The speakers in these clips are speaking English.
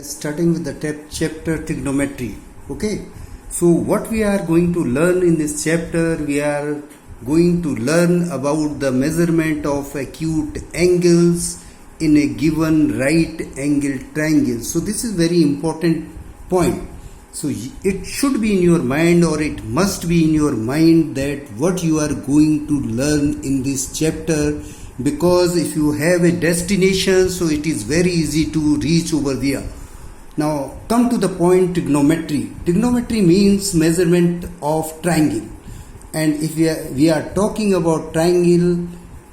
Starting with the chapter trigonometry. Okay, so what we are going to learn in this chapter, we are going to learn about the measurement of acute angles in a given right angle triangle. So this is very important point. So it should be in your mind, or it must be in your mind, that what you are going to learn in this chapter, because if you have a destination, so it is very easy to reach over there. Now come to the point, trigonometry. Trigonometry means measurement of triangle, and if we are talking about triangle,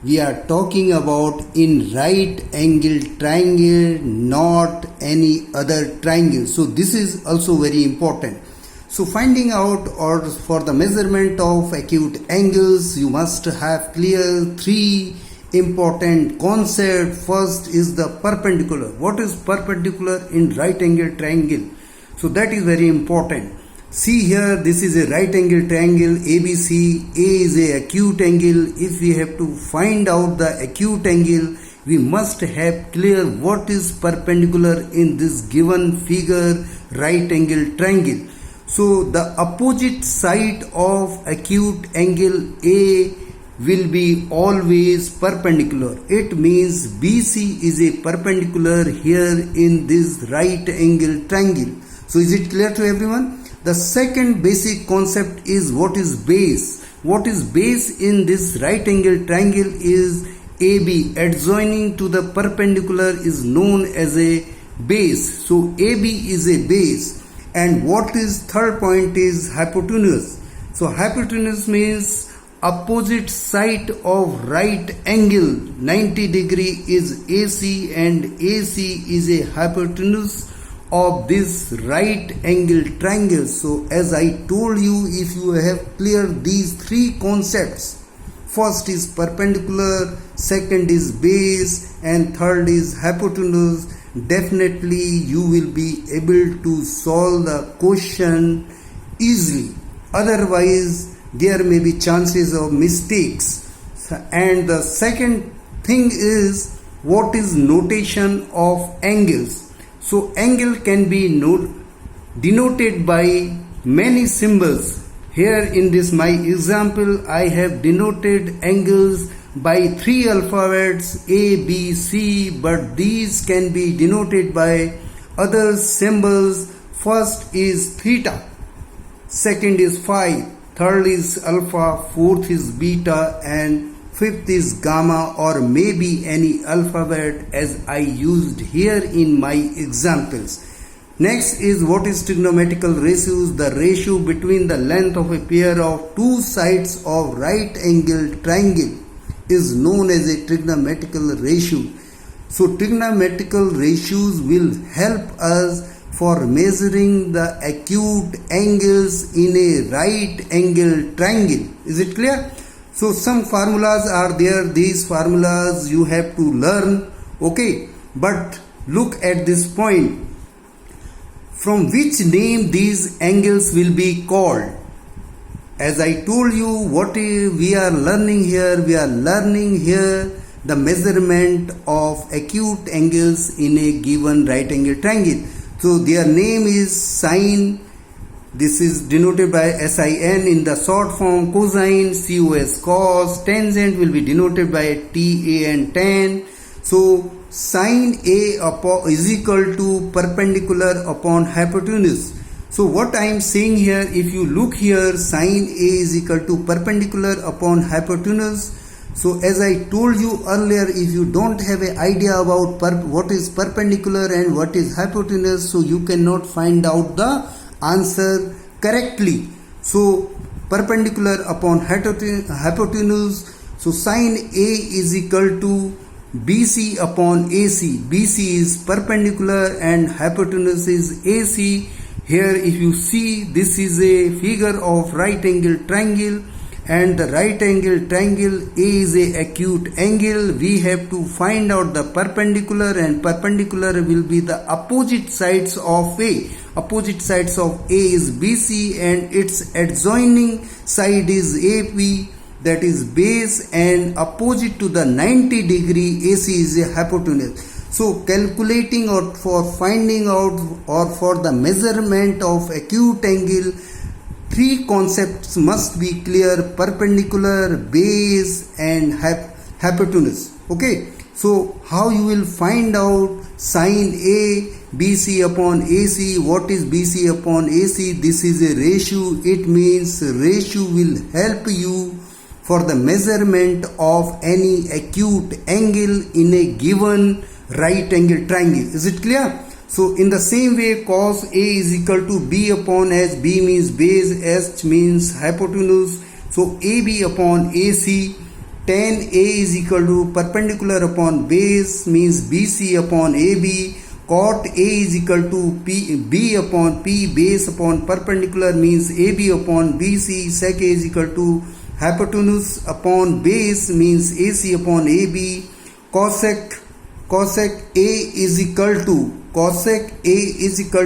we are talking about in right angle triangle, not any other triangle. So this is also very important. So finding out, or for the measurement of acute angles, you must have clear three important concept. First is the perpendicular. What is perpendicular in right angle triangle? So that is very important. See here, this is a right angle triangle ABC. A is a acute angle. If we have to find out the acute angle, we must have clear what is perpendicular in this given figure, right angle triangle. So the opposite side of acute angle A will be always perpendicular. It means BC is a perpendicular here in this right angle triangle. So is it clear to everyone? The second basic concept is what is base. What is base in this right angle triangle is AB. Adjoining to the perpendicular is known as a base. So AB is a base. And what is third point is hypotenuse. So hypotenuse means opposite side of right angle 90 degree is AC, and AC is a hypotenuse of this right angle triangle. So as I told you, if you have cleared these three concepts, first is perpendicular, second is base, and third is hypotenuse, definitely you will be able to solve the question easily. Otherwise there may be chances of mistakes. And the second thing is what is notation of angles. So angle can be denoted by many symbols. Here in this my example, I have denoted angles by three alphabets A, B, C, but these can be denoted by other symbols. First is theta, second is phi, third is alpha, fourth is beta, and fifth is gamma, or maybe any alphabet as I used here in my examples. Next is what is trigonometrical ratios. The ratio between the length of a pair of two sides of right angle triangle is known as a trigonometrical ratio. So trigonometrical ratios will help us for measuring the acute angles in a right angle triangle. Is it clear? So some formulas are there. These formulas you have to learn. Okay, but look at this point. From which name these angles will be called? As I told you, what we are learning here? We are learning here the measurement of acute angles in a given right angle triangle. So their name is sine. This is denoted by SIN in the short form. Cosine, COS cos. Tangent will be denoted by TAN tan. So sine A is equal to perpendicular upon hypotenuse. So what I am saying here, if you look here, sine A is equal to perpendicular upon hypotenuse. So as I told you earlier, if you don't have an idea about what is perpendicular and what is hypotenuse, so you cannot find out the answer correctly. So perpendicular upon hypotenuse, so sine A is equal to BC upon AC. BC is perpendicular and hypotenuse is AC. Here if you see, this is a figure of right angle triangle, and the right angle triangle A is a acute angle. We have to find out the perpendicular, and perpendicular will be the opposite sides of A. Opposite sides of A is BC, and its adjoining side is AP, that is base, and opposite to the 90 degree AC is a hypotenuse. So calculating or for finding out or for the measurement of acute angle, three concepts must be clear: perpendicular, base and hypotenuse. Okay, so how you will find out sin A BC upon AC? What is BC upon AC? This is a ratio. It means ratio will help you for the measurement of any acute angle in a given right angle triangle. Is it clear? So in the same way, cos A is equal to B upon H. B means base, H means hypotenuse. So AB upon AC. Tan A is equal to perpendicular upon base means BC upon AB. Cot A is equal to B upon P. Base upon perpendicular means AB upon BC. Sec A is equal to hypotenuse upon base means AC upon AB. Cosec A is equal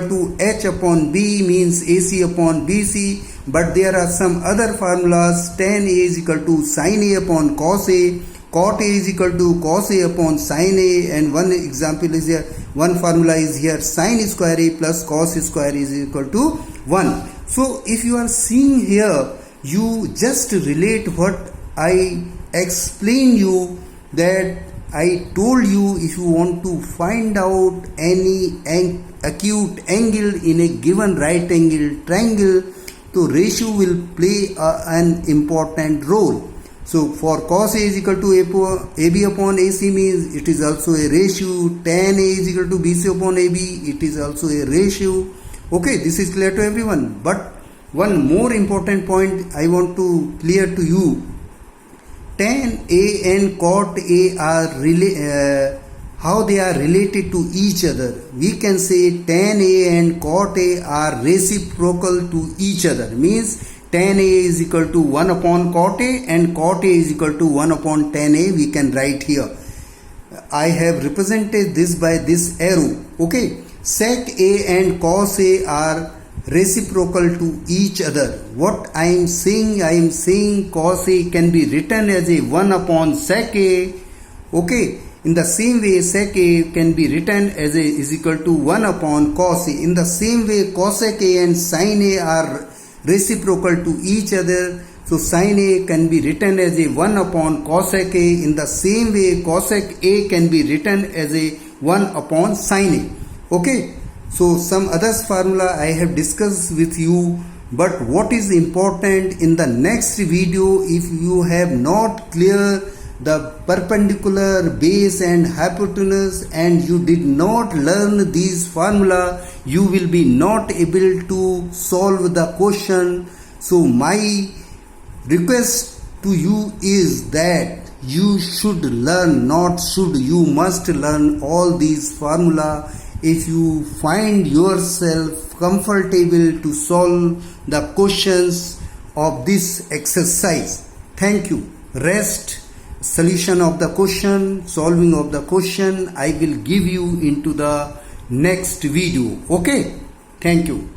to H upon B means AC upon BC. But there are some other formulas. Tan A is equal to sin A upon cos A. Cot A is equal to cos A upon sin A. And one example is here, one formula is here, sin square A plus cos square is equal to 1. So if you are seeing here, you just relate what I explain you, that I told you if you want to find out any acute angle in a given right angle triangle, so ratio will play an important role. So for cos A is equal to AB upon AC means it is also a ratio. Tan A is equal to BC upon AB, it is also a ratio. Okay, this is clear to everyone. But one more important point I want to clear to you. Tan A and cot A are how they are related to each other. We can say tan A and cot A are reciprocal to each other. Means tan A is equal to 1 upon cot A and cot A is equal to 1 upon tan A. We can write here. I have represented this by this arrow. Okay. Sec A and cos A are reciprocal to each other. What I am saying cos A can be written as a 1 upon sec A. Okay. In the same way, sec A can be written as a is equal to 1 upon cos A. In the same way, cosec A and sin A are reciprocal to each other. So sin A can be written as a 1 upon cosec A. In the same way, cosec A can be written as a 1 upon sin A. Okay. So some others formula I have discussed with you. But what is important in the next video, if you have not clear the perpendicular, base and hypotenuse and you did not learn these formula, you will be not able to solve the question. So my request to you is that you should learn, not should, you must learn all these formula if you find yourself comfortable to solve the questions of this exercise. Thank you. Rest, solution of the question, solving of the question, I will give you into the next video. Okay, thank you.